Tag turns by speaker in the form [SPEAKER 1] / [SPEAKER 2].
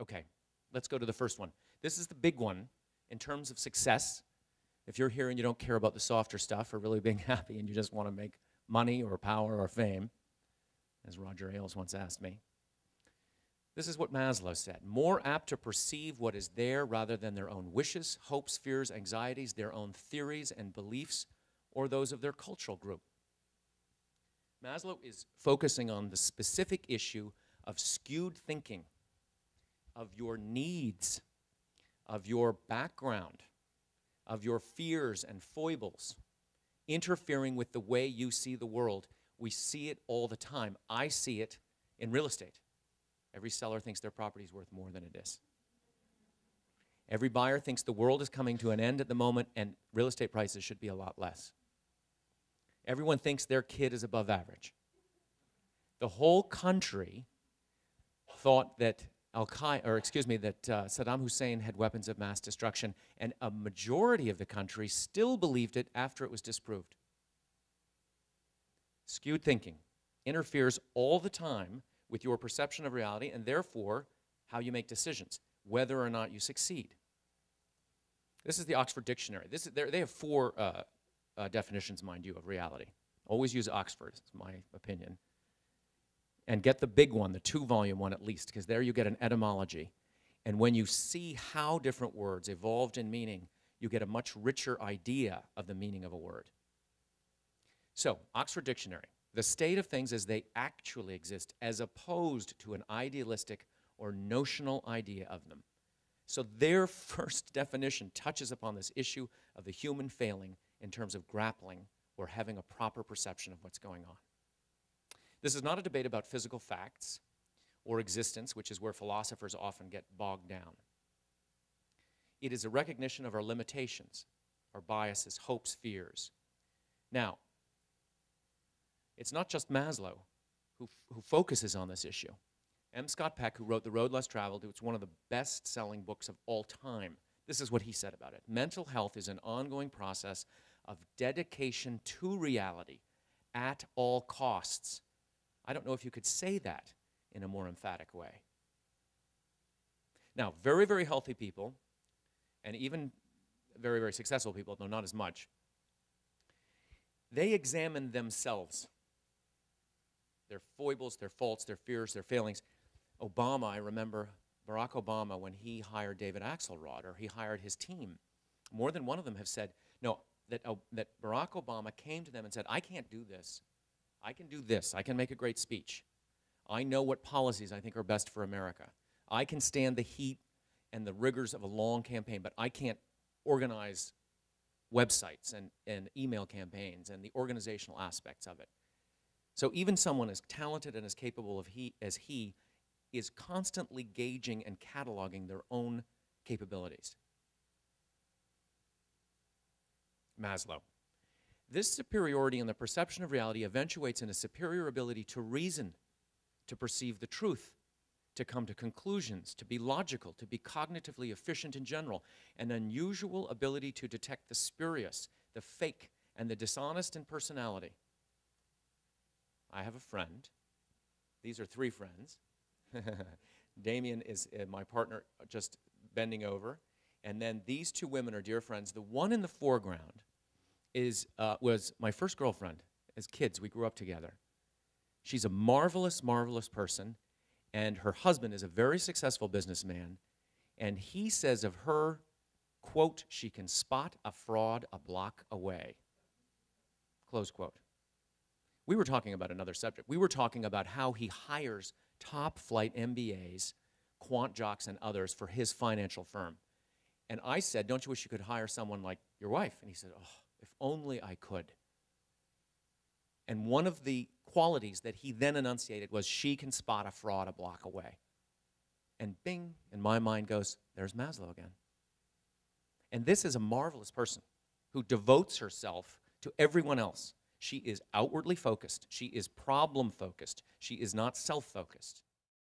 [SPEAKER 1] Okay, let's go to the first one. This is the big one in terms of success. If you're here and you don't care about the softer stuff or really being happy and you just want to make money or power or fame, as Roger Ailes once asked me, this is what Maslow said: more apt to perceive what is there rather than their own wishes, hopes, fears, anxieties, their own theories and beliefs, or those of their cultural group. Maslow is focusing on the specific issue of skewed thinking, of your needs, of your background, of your fears and foibles, interfering with the way you see the world. We see it all the time. I see it in real estate. Every seller thinks their property is worth more than it is. Every buyer thinks the world is coming to an end at the moment and real estate prices should be a lot less. Everyone thinks their kid is above average. The whole country thought that Saddam Hussein had weapons of mass destruction, and a majority of the country still believed it after it was disproved. Skewed thinking interferes all the time with your perception of reality and therefore how you make decisions, whether or not you succeed. This is the Oxford Dictionary. They have four definitions, mind you, of reality. Always use Oxford, is my opinion. And get the big one, the 2-volume one at least, because there you get an etymology. And when you see how different words evolved in meaning, you get a much richer idea of the meaning of a word. So, Oxford Dictionary: the state of things as they actually exist, as opposed to an idealistic or notional idea of them. So their first definition touches upon this issue of the human failing in terms of grappling or having a proper perception of what's going on. This is not a debate about physical facts or existence, which is where philosophers often get bogged down. It is a recognition of our limitations, our biases, hopes, fears. Now, it's not just Maslow who focuses on this issue. M. Scott Peck, who wrote The Road Less Traveled, it's one of the best-selling books of all time. This is what he said about it: mental health is an ongoing process of dedication to reality at all costs. I don't know if you could say that in a more emphatic way. Now, very, very healthy people, and even very, very successful people, though not as much, they examine themselves, their foibles, their faults, their fears, their failings. Obama, I remember Barack Obama, when he hired David Axelrod, or he hired his team, more than one of them have said, no, that Barack Obama came to them and said, I can't do this. I can do this. I can make a great speech. I know what policies I think are best for America. I can stand the heat and the rigors of a long campaign, but I can't organize websites and email campaigns and the organizational aspects of it. So even someone as talented and as capable as he is constantly gauging and cataloging their own capabilities. Maslow: this superiority in the perception of reality eventuates in a superior ability to reason, to perceive the truth, to come to conclusions, to be logical, to be cognitively efficient in general, an unusual ability to detect the spurious, the fake, and the dishonest in personality. I have a friend. These are 3 friends. Damien is my partner, just bending over. And then these 2 women are dear friends. The one in the foreground was my first girlfriend. As kids, we grew up together. She's a marvelous, marvelous person, and her husband is a very successful businessman, and he says of her, quote, she can spot a fraud a block away, close quote. We were talking about another subject. We were talking about how he hires top-flight MBAs, quant jocks, and others for his financial firm. And I said, don't you wish you could hire someone like your wife? And he said, oh, if only I could. And one of the qualities that he then enunciated was she can spot a fraud a block away. And bing, in my mind goes, there's Maslow again. And this is a marvelous person who devotes herself to everyone else. She is outwardly focused. She is problem-focused. She is not self-focused.